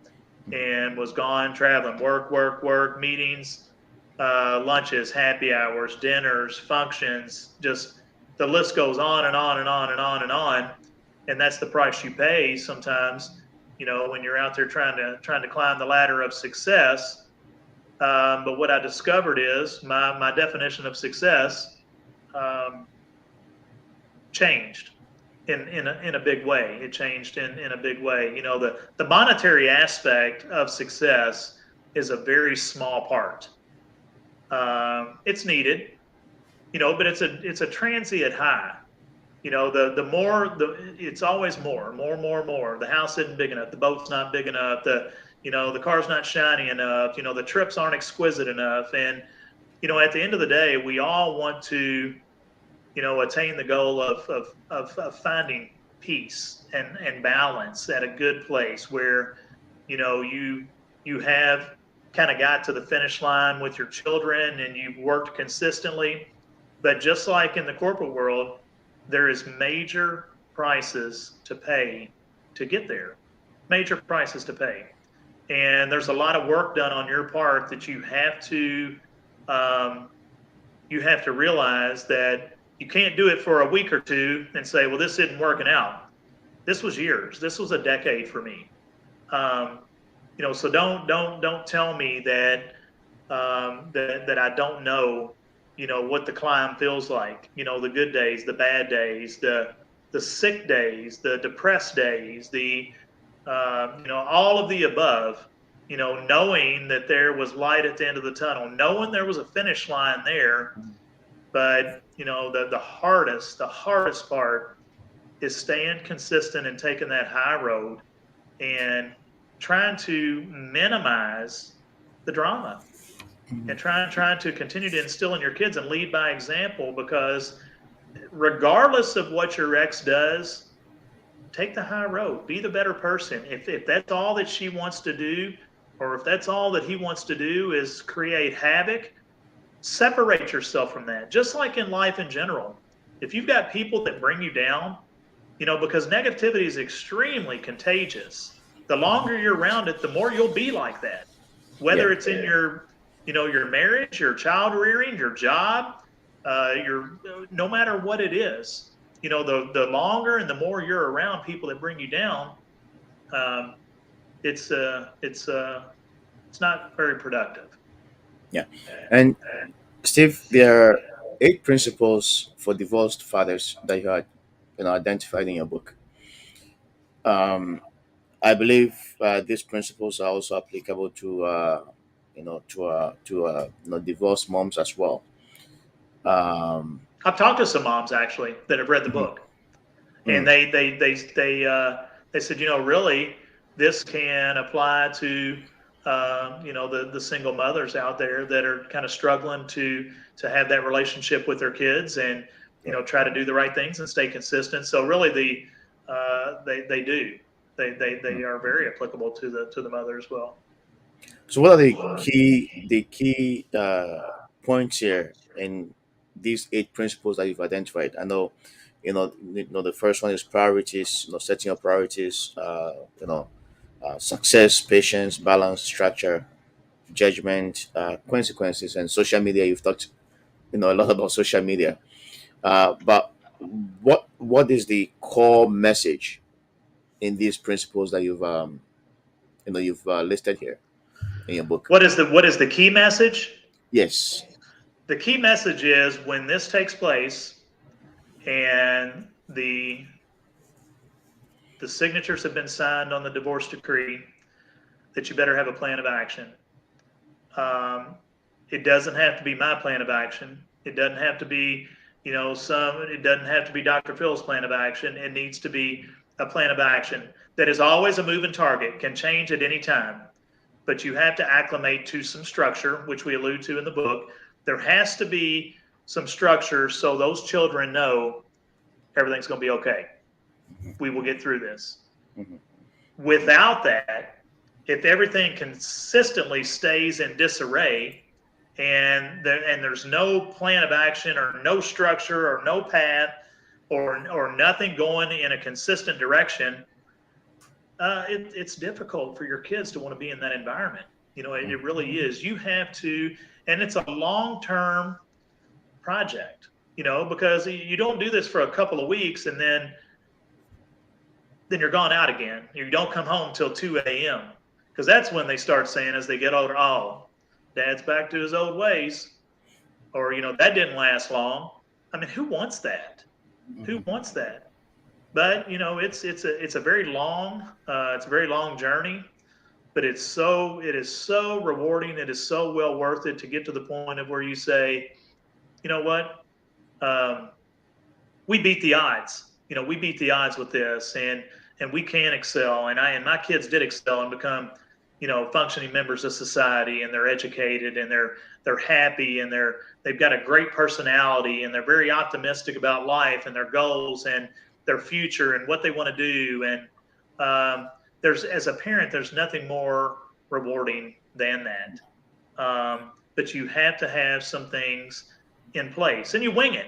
and was gone traveling, work, work, work, meetings, lunches, happy hours, dinners, functions, just the list goes on and on and on and on and on. And that's the price you pay sometimes, when you're out there trying to climb the ladder of success. But what I discovered is my definition of success um, changed in a big way. It changed in a big way. The monetary aspect of success is a very small part. It's needed, but it's a transient high. The more it's always more. The house isn't big enough. The boat's not big enough. The car's not shiny enough. The trips aren't exquisite enough. And at the end of the day, we all want to attain the goal of finding peace and balance at a good place where, you have kind of got to the finish line with your children and you've worked consistently. But just like in the corporate world, there is major prices to pay to get there, major prices to pay. And there's a lot of work done on your part that um, you have to realize that you can't do it for a week or two and say, well, this isn't working out. This was years. This was a decade for me. Um, so don't tell me that I don't know, what the climb feels like. The good days, the bad days, the sick days, the depressed days, all of the above. Knowing that there was light at the end of the tunnel, knowing there was a finish line there. But the hardest part is staying consistent and taking that high road and trying to minimize the drama, and trying to continue to instill in your kids and lead by example. Because regardless of what your ex does, take the high road, be the better person. If that's all that she wants to do, or if that's all that he wants to do is create havoc, separate yourself from that. Just like in life in general, if you've got people that bring you down, because negativity is extremely contagious. The longer you're around it, the more you'll be like that. Yeah. Whether it's in your marriage, your child rearing, your job, your no matter what it is, the longer and the more you're around people that bring you down, um, it's not very productive. Yeah. And Steve, there are 8 principles for divorced fathers that you had, identified in your book. Um, I believe these principles are also applicable to divorced moms as well. Um, I've talked to some moms actually that have read the mhm, book, and mm, they said, really, this can apply to the single mothers out there that are kind of struggling to have that relationship with their kids, and yeah. try to do the right things and stay consistent. So really, they do, they Mm. are very applicable to the mother as well. So, what are the key points here in these 8 principles that you've identified? I know, the first one is priorities. Setting up priorities. Success, patience, balance, structure. judgment, consequences, and social media. You've talked, a lot about social media. But what is the core message in these principles that you've listed here in your book? What is the key message? Yes. The key message is when this takes place and the signatures have been signed on the divorce decree, that you better have a plan of action. Um, it doesn't have to be my plan of action. It doesn't have to be, it doesn't have to be Dr. Phil's plan of action. It needs to be a plan of action that is always a moving target, can change at any time. But you have to acclimate to some structure, which we allude to in the book. There has to be some structure so those children know everything's going to be okay. We will get through this. Mhm. Without that, if everything consistently stays in disarray and there's no plan of action or no structure or no path or nothing going in a consistent direction, it's difficult for your kids to want to be in that environment. It really is. You have to, and it's a long-term project, because you don't do this for a couple of weeks and then you're gone out again. You don't come home till 2 a.m. because that's when they start saying as they get older, oh, dad's back to his old ways, or that didn't last long. I mean, who wants that? Who Mhm. wants that? But it's a very long journey, but it is so rewarding. It is so well worth it to get to the point of where you say, you know what, um, we beat the odds. We beat the odds with this, and we can excel. And my kids did excel and become, functioning members of society, and they're educated, and they're happy, and they've got a great personality, and they're very optimistic about life and their goals and their future and what they want to do. And there's as a parent, there's nothing more rewarding than that. But you have to have some things in place, and you wing it.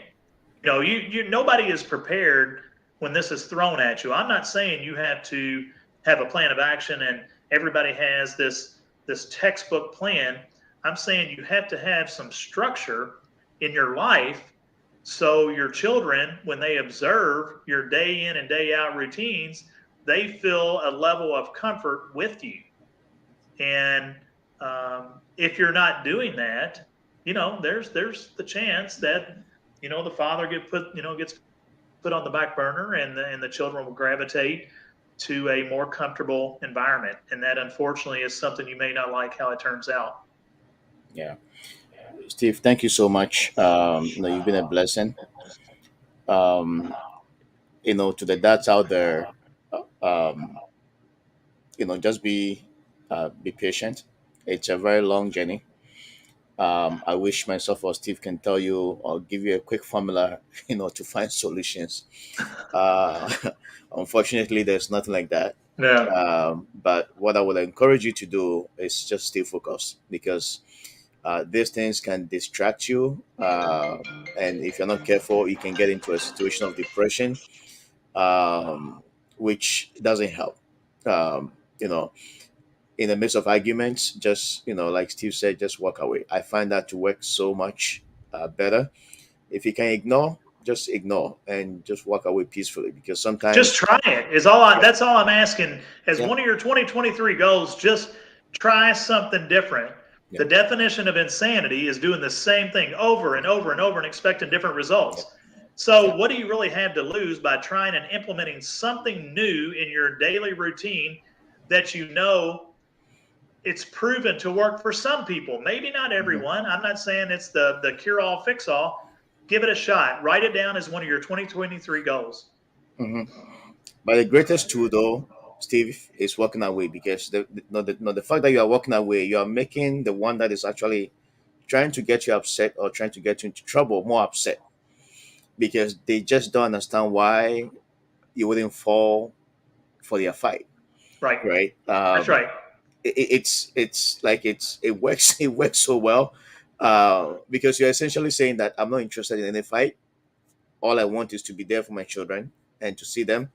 You nobody is prepared when this is thrown at you. I'm not saying you have to have a plan of action and everybody has this textbook plan. I'm saying you have to have some structure in your life so your children, when they observe your day in and day out routines, they feel a level of comfort with you. And if you're not doing that, there's the chance that the father gets put on the back burner, and the children will gravitate to a more comfortable environment. And that, unfortunately, is something you may not like how it turns out. Yeah. Steve, thank you so much. You've been a blessing. Um, to the dads out there, um, just be patient. It's a very long journey. I wish myself or Steve can tell you or give you a quick formula, to find solutions. Uh, Unfortunately, there's nothing like that. No. But what I would encourage you to do is just stay focused, because these things can distract you. And if you're not careful, you can get into a situation of depression, um, which doesn't help. Um, you know, in the midst of arguments, just, like Steve said, just walk away. I find that to work so much better. If you can ignore, just ignore and just walk away peacefully, because Just sometimes, try it. Is all I, yeah, that's all I'm asking. As yeah, one of your 2023 goals, just try something different. yeah, The definition of insanity is doing the same thing over and over and over and expecting different yeah, results. yeah. So, what do you really have to lose by trying and implementing something new in your daily routine that it's proven to work for some people? Maybe not Mhm, everyone. I'm not saying it's the cure all, fix all. Give it a shot. Write it down as one of your 2023 goals. mhm. But the greatest tool, though, Steve, is walking away, because the fact that you are walking away, you are making the one that is actually trying to get you upset or trying to get you into trouble more upset, because they just don't understand why you wouldn't fall for their fight, Right. right? That's right. It's like it works it works so well, because you're essentially saying that I'm not interested in any fight. All I want is to be there for my children and to see them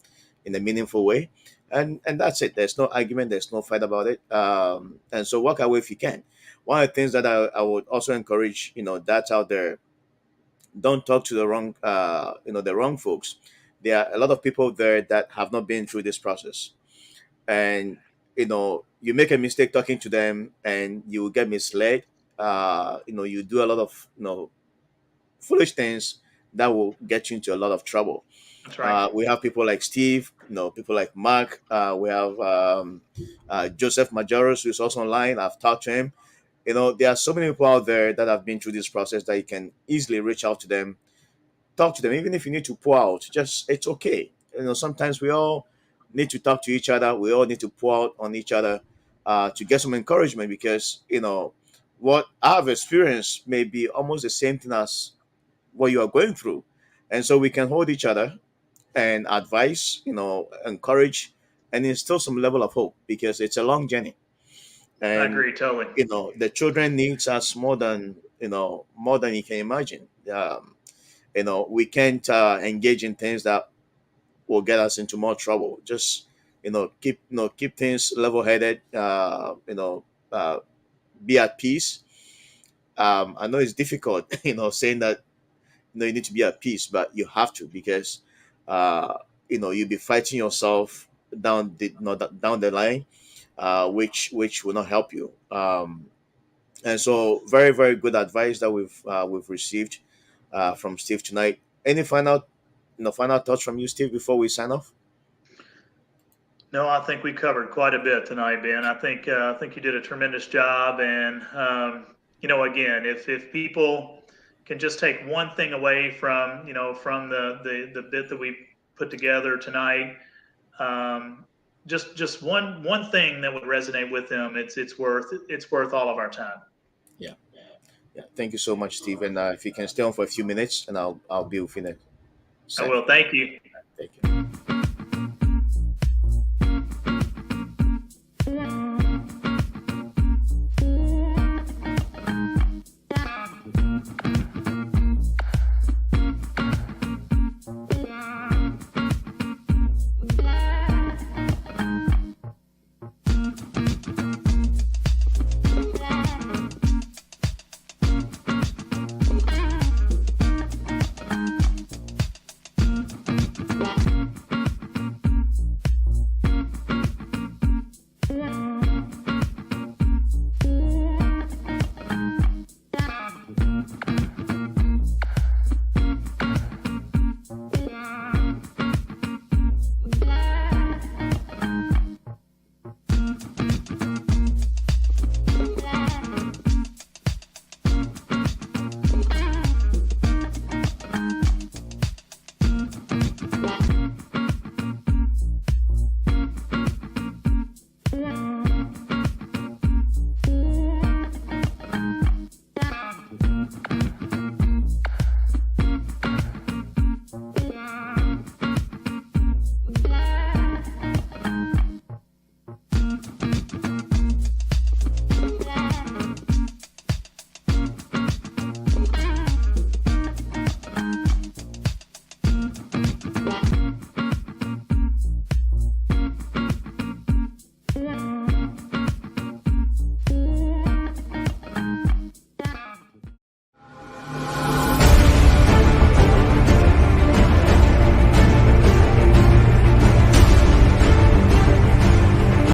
in a meaningful way. and that's it. There's no argument, there's no fight about it. And so walk away if you can. One of the things that I would also encourage, dads out there, don't talk to the wrong the wrong folks. There are a lot of people there that have not been through this process, and you make a mistake talking to them and you will get misled. You do a lot of foolish things that will get you into a lot of trouble. That's right. We have people like Steve, people like Mark. We have Joseph Majoros, who's also online. I've talked to him. There are so many people out there that have been through this process that you can easily reach out to them, talk to them, even if you need to pour out. Just it's okay. Sometimes we all need to talk to each other. We all need to pour out on each other to get some encouragement because what I've experienced may be almost the same thing as what you are going through, and so we can hold each other and advise, encourage, and instill some level of hope because it's a long journey. I And agree totally. the children needs us more than you can imagine. We can't engage in things that will get us into more trouble. Just keep things level headed. Be at peace. I know it's difficult, saying that you need to be at peace, but you have to because uh, you'll be fighting yourself down the line, which will not help you. And so, very very good advice that we've received from Steve tonight. Any final thoughts from you, Steve, before we sign off? No, I think we covered quite a bit tonight, Ben. I think you did a tremendous job, and again, if people can just take one thing away from the bit that we put together tonight, just one thing that would resonate with them, it's worth all of our time. Yeah, yeah. Thank you so much, Steve. And if you can stay on for a few minutes, and I'll be within a I second. will. Thank you. Thank you.